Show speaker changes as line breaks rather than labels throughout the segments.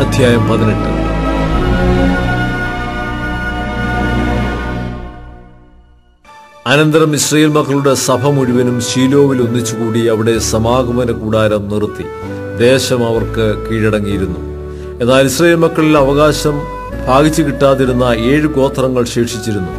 അധ്യായം 18. അനന്തരം ഇസ്രായേൽ മക്കളുടെ സഭ മുഴുവനും ശീലോവിൽ ഒന്നിച്ചുകൂടി അവിടെ സമാഗമന കൂടാരം നിർത്തി. ദേശം അവർക്ക് കീഴടങ്ങിയിരുന്നു. എന്നാൽ ഇസ്രായേൽ മക്കളിൽ അവകാശം ഭാഗിച്ചു കിട്ടാതിരുന്ന 7 ഗോത്രങ്ങൾ ശേഷിച്ചിരുന്നു.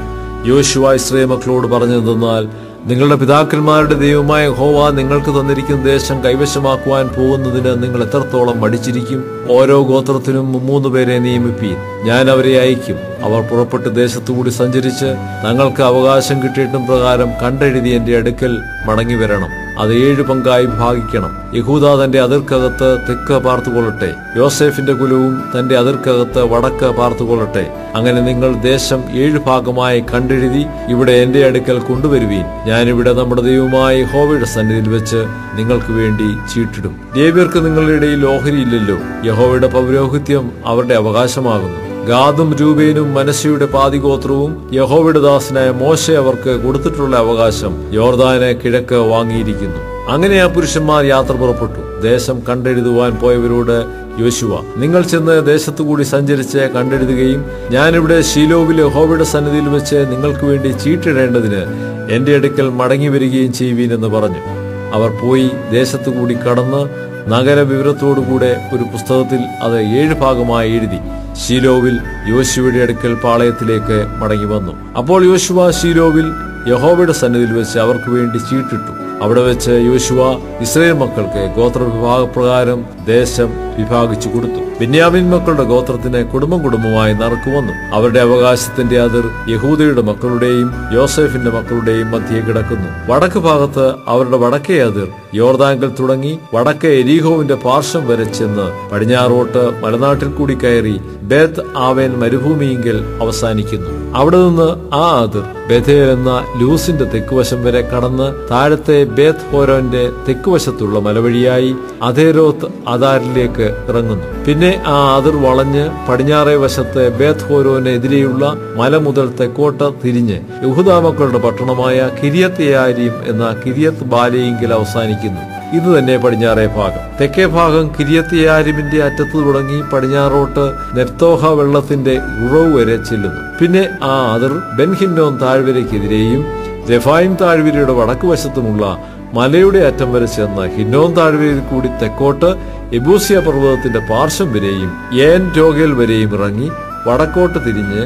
യോശുവ ഇസ്രായേൽ മക്കളോട് പറഞ്ഞതെന്നാൽ, നിങ്ങളുടെ പിതാക്കന്മാരുടെ ദൈവമായ യഹോവ നിങ്ങൾക്ക് തന്നിരിക്കുന്ന ദേശം കൈവശമാക്കുവാൻ പോകുന്നതിന് നിങ്ങൾ എത്രത്തോളം മടിച്ചിരിക്കും? ഓരോ ഗോത്രത്തിനും 3 പേരെ നിയമിപ്പീൻ. ഞാൻ അവരെ അയക്കും. അവർ പുറപ്പെട്ട് ദേശത്തുകൂടി സഞ്ചരിച്ച് തങ്ങൾക്ക് അവകാശം കിട്ടിയിട്ടും പ്രകാരം കണ്ടെഴുതി എന്റെ അടുക്കൽ മടങ്ങി വരണം. അത് 7 പങ്കായി ഭാഗിക്കണം. യഹൂദ തന്റെ അതിർക്കകത്ത് തെക്ക് പാർത്തുകൊള്ളട്ടെ. യോസേഫിന്റെ കുലവും തന്റെ അതിർക്കകത്ത് വടക്ക് പാർത്തുകൊള്ളട്ടെ. അങ്ങനെ നിങ്ങൾ ദേശം 7 ഭാഗമായി കണ്ടെഴുതി ഇവിടെ എന്റെ അടുക്കൽ കൊണ്ടുവരുവീൻ. ഞാനിവിടെ നമ്മുടെ ദൈവമായ യഹോവയുടെ സന്നിധിയിൽ വെച്ച് നിങ്ങൾക്ക് വേണ്ടി ചീട്ടിടും. ലേവ്യർക്ക് നിങ്ങളുടെ ഇടയിൽ ഓഹരിയില്ലല്ലോ. യഹോവയുടെ പൗരോഹിത്യം അവരുടെ അവകാശമാകുന്നു. ഗാദും രൂബേനും മനശ്ശെയുടെ പാതിഗോത്രവും യഹോവയുടെ ദാസനായ മോശെ അവർക്ക് കൊടുത്തിട്ടുള്ള അവകാശം യോർദാന് കിഴക്ക് വാങ്ങിയിരിക്കുന്നു. അങ്ങനെ ആ പുരുഷന്മാർ യാത്ര പുറപ്പെട്ടു. ദേശം കണ്ടെഴുതുവാൻ പോയവരോട് യോശുവ, നിങ്ങൾ ചെന്ന് ദേശത്തുകൂടി സഞ്ചരിച്ച് കണ്ടെഴുതുകയും ഞാനിവിടെ ശീലോവിലെ യഹോവയുടെ സന്നിധിയിൽ വെച്ച് നിങ്ങൾക്ക് വേണ്ടി ചീട്ടിടേണ്ടതിന് എന്റെ അടുക്കൽ മടങ്ങി വരികയും ചെയ്യുവീൻ എന്ന് പറഞ്ഞു. അവർ പോയി ദേശത്തുകൂടി കടന്ന് നഗര വിവരത്തോടുകൂടെ ഒരു പുസ്തകത്തിൽ അത് 7 ഭാഗമായി എഴുതി ശീലോവിൽ യോശുവയുടെ അടുക്കൽ പാളയത്തിലേക്ക് മടങ്ങി വന്നു. അപ്പോൾ യോശുവ ശീലോവിൽ യഹോവയുടെ സന്നിധിയിൽ വെച്ച് അവർക്ക് വേണ്ടി ചീട്ടിട്ടു. അവിടെ വെച്ച് യോശുവ ഇസ്രായേൽ മക്കൾക്ക് ഗോത്രവിഭാഗപ്രകാരം ദേശം വിഭാഗിച്ചു കൊടുത്തു. ബെന്യാമീൻ മക്കളുടെ ഗോത്രത്തിന് കുടുംബമായി നറുക്കുവന്നു. അവരുടെ അവകാശത്തിന്റെ അതിർ യഹൂദയുടെ മക്കളുടെയും യോസേഫിന്റെ മക്കളുടെയും മധ്യേ കിടക്കുന്നു. വടക്ക് ഭാഗത്ത് അവരുടെ വടക്കേ അതിർ യോർദാങ്കൽ തുടങ്ങി വടക്കേ എരീഹോവിന്റെ പാർശ്വം വരെ ചെന്ന് പടിഞ്ഞാറോട്ട് മലനാട്ടിൽ കൂടി കയറി ബേത്ത് ആവേൻ മരുഭൂമിയെങ്കിൽ അവസാനിക്കുന്നു. അവിടെ നിന്ന് ആ അതിർ ബേഥേൽ എന്ന ലൂസിന്റെ തെക്കുവശം വരെ കടന്ന് താഴത്തെ ബേത്ത് ഹോരോന്റെ തെക്കുവശത്തുള്ള മലവഴിയായി അദേരോത്ത് അദാരിലേക്ക് ഇറങ്ങുന്നു. പിന്നെ ആ അതിർ വളഞ്ഞ് പടിഞ്ഞാറേ വശത്ത് ബേത്ത് ഹോരോന് എതിരെയുള്ള മല മുതൽ തെക്കോട്ട് തിരിഞ്ഞ് യഹൂദാ മക്കളുടെ പട്ടണമായ കിര്യത്ത് യെയാരീം എന്ന കിര്യത്ത് ബാലയെങ്കിൽ അവസാനിക്കുന്നു. ഇത് തന്നെ പടിഞ്ഞാറേ ഭാഗം. തെക്കേ ഭാഗം കിര്യത്ത് യെയാരീമിന്റെ അറ്റത്ത് തുടങ്ങി പടിഞ്ഞാറോട്ട് നെഫ്തോഹ വെള്ളത്തിന്റെ ഉറവ് വരെ ചെല്ലുന്നു. പിന്നെ ആ അതിർ ബെൻഹിന്നോൻ താഴ്വരയ്ക്കെതിരെയും രഫായിം താഴ്വരയുടെ വടക്കുവശത്തുമുള്ള മലയുടെ അറ്റം വരെ ചെന്ന് ഹിന്നോൻ താഴ്വരയിൽ കൂടി തെക്കോട്ട് എബൂസ്യ പർവ്വതത്തിന്റെ പാർശ്വം വരെയും ഏൻ രോഗേൽ വരെയും ഇറങ്ങി വടക്കോട്ട് തിരിഞ്ഞ്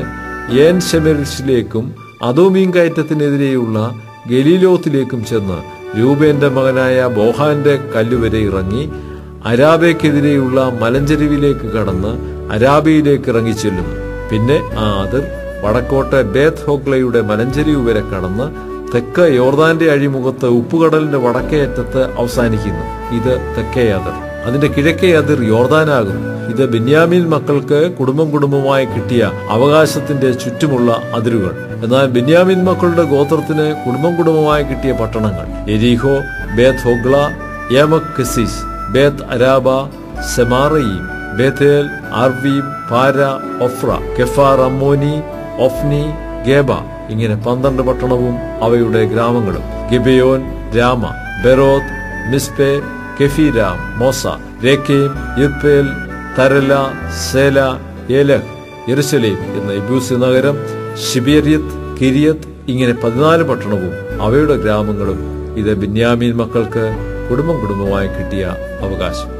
ഏൻ ശെമരിഷിലേക്കും അദോമീം കയറ്റത്തിനെതിരെയുള്ള ഗലീലോത്തിലേക്കും ചെന്ന് രൂബേന്റെ മകനായ ബോഹാന്റെ കല്ലുവരെ ഇറങ്ങി അരാബയ്ക്കെതിരെയുള്ള മലഞ്ചെരിവിലേക്ക് കടന്ന് അരാബയിലേക്ക് ഇറങ്ങിച്ചെല്ലുന്നു. പിന്നെ ആ അതിർ വടക്കോട്ട് ബേത്ത് ഹോഗ്ലയുടെ മലഞ്ചെരിവ് വരെ കടന്ന് തെക്ക് യോർദാന്റെ അഴിമുഖത്ത് ഉപ്പുകടലിന്റെ വടക്കേ അറ്റത്ത് അവസാനിക്കുന്നു. ഇത് തെക്കേ അതിർ. അതിന്റെ കിഴക്കേ അതിർ യോർദാനാകുന്നു. ഇത് ബെന്യാമീൻ മക്കൾക്ക് കുടുംബമായി കിട്ടിയ അവകാശത്തിന്റെ ചുറ്റുമുള്ള അതിരുകൾ. എന്നാൽ ബെന്യാമീൻ മക്കളുടെ ഗോത്രത്തിന് കുടുംബമായി കിട്ടിയ പട്ടണങ്ങൾ എരീഹോ, ബേത്ത് ഹോഗ്ല, യമക് കെസിസ്, ബേത്ത് അരാബ, സെമാറയീം, ബേഥേൽ, ആർവീം, പാര, ഒഫ്ര, കെഫാർ അമ്മോനി, ഒഫ്നി, ഗേബ, ഇങ്ങനെ 12 പട്ടണവും അവയുടെ ഗ്രാമങ്ങളും. ഗിബെയോൻ, രാമ, ബെറോത്ത്, മിസ്പെ, കെഫീരാം, മോസ, രേക്കേം, ഇർപേൽ, തരല, സേല, ഏലഹ്, യെരുശലേം എന്ന യെബൂസ്യ നഗരം, ശിബിയര്യത്ത്, കിര്യത്ത്, ഇങ്ങനെ 14 പട്ടണവും അവയുടെ ഗ്രാമങ്ങളും. ഇത് ബെന്യാമീൻ മക്കൾക്ക് കുടുംബമായി കിട്ടിയ അവകാശം.